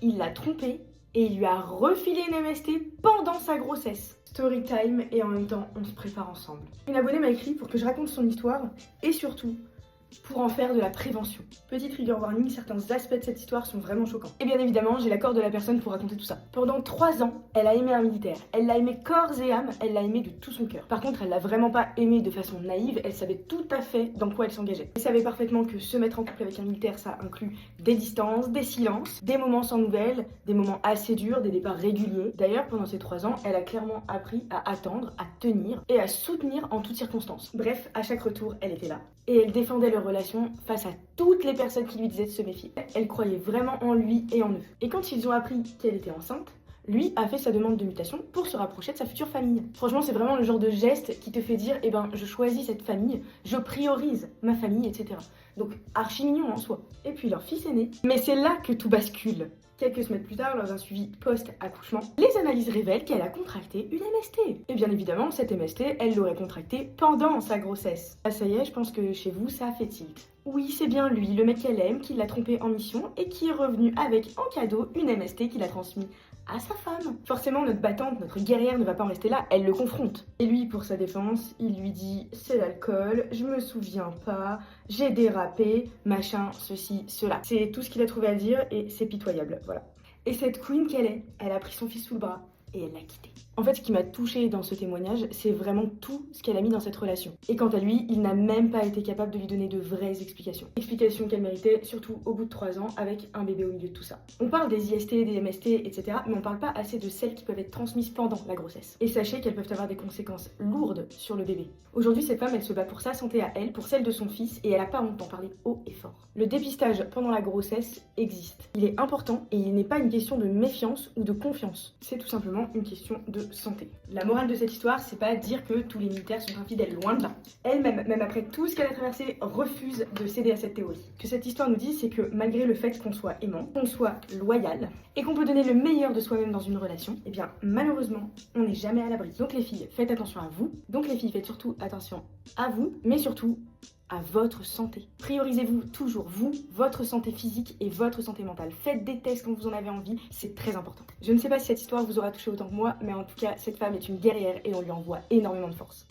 il l'a trompée et il lui a refilé une MST pendant sa grossesse. Story time et en même temps, on se prépare ensemble. Une abonnée m'a écrit pour que je raconte son histoire et surtout pour en faire de la prévention. Petit trigger warning, certains aspects de cette histoire sont vraiment choquants. Et bien évidemment, j'ai l'accord de la personne pour raconter tout ça. Pendant 3 ans, elle a aimé un militaire. Elle l'a aimé corps et âme, elle l'a aimé de tout son cœur. Par contre, elle l'a vraiment pas aimé de façon naïve, elle savait tout à fait dans quoi elle s'engageait. Elle savait parfaitement que se mettre en couple avec un militaire, ça inclut des distances, des silences, des moments sans nouvelles, des moments assez durs, des départs réguliers. D'ailleurs, pendant ces 3 ans, elle a clairement appris à attendre, à tenir et à soutenir en toutes circonstances. Bref, à chaque retour, elle était là. Et elle défendait leur relation face à toutes les personnes qui lui disaient de se méfier. Elle croyait vraiment en lui et en eux. Et quand ils ont appris qu'elle était enceinte, lui a fait sa demande de mutation pour se rapprocher de sa future famille. Franchement, c'est vraiment le genre de geste qui te fait dire, eh ben, je choisis cette famille, je priorise ma famille, etc. Donc, archi mignon en soi. Et puis leur fils est né. Mais c'est là que tout bascule. Quelques semaines plus tard, lors d'un suivi post-accouchement, les analyses révèlent qu'elle a contracté une MST. Et bien évidemment, cette MST, elle l'aurait contractée pendant sa grossesse. Ah ça y est, je pense que chez vous, ça a fait tilt. Oui, c'est bien lui, le mec qu'elle aime, qui l'a trompée en mission et qui est revenu avec en cadeau une MST qu'il a transmise à sa femme. Forcément, notre battante, notre guerrière ne va pas en rester là, elle le confronte. Et lui, pour sa défense, il lui dit « c'est l'alcool, je me souviens pas, j'ai dérapé, machin, ceci, cela ». C'est tout ce qu'il a trouvé à dire et c'est pitoyable, voilà. Et cette queen qu'elle est, elle a pris son fils sous le bras et elle l'a quitté. En fait, ce qui m'a touchée dans ce témoignage, c'est vraiment tout ce qu'elle a mis dans cette relation. Et quant à lui, il n'a même pas été capable de lui donner de vraies explications. Explications qu'elle méritait, surtout au bout de 3 ans, avec un bébé au milieu de tout ça. On parle des IST, des MST, etc., mais on parle pas assez de celles qui peuvent être transmises pendant la grossesse. Et sachez qu'elles peuvent avoir des conséquences lourdes sur le bébé. Aujourd'hui, cette femme, elle se bat pour sa santé à elle, pour celle de son fils, et elle a pas honte d'en parler haut et fort. Le dépistage pendant la grossesse existe. Il est important et il n'est pas une question de méfiance ou de confiance. C'est tout simplement une question de santé. La morale de cette histoire, c'est pas dire que tous les militaires sont infidèles, loin de là. Elle-même, même après tout ce qu'elle a traversé, refuse de céder à cette théorie. Ce que cette histoire nous dit, c'est que malgré le fait qu'on soit aimant, qu'on soit loyal, et qu'on peut donner le meilleur de soi-même dans une relation, eh bien malheureusement, on n'est jamais à l'abri. Donc les filles, faites attention à vous. Donc les filles, faites surtout attention à vous, mais surtout à votre santé. Priorisez-vous toujours, vous, votre santé physique et votre santé mentale. Faites des tests quand vous en avez envie, c'est très important. Je ne sais pas si cette histoire vous aura touché autant que moi, mais en tout cas, cette femme est une guerrière et on lui envoie énormément de force.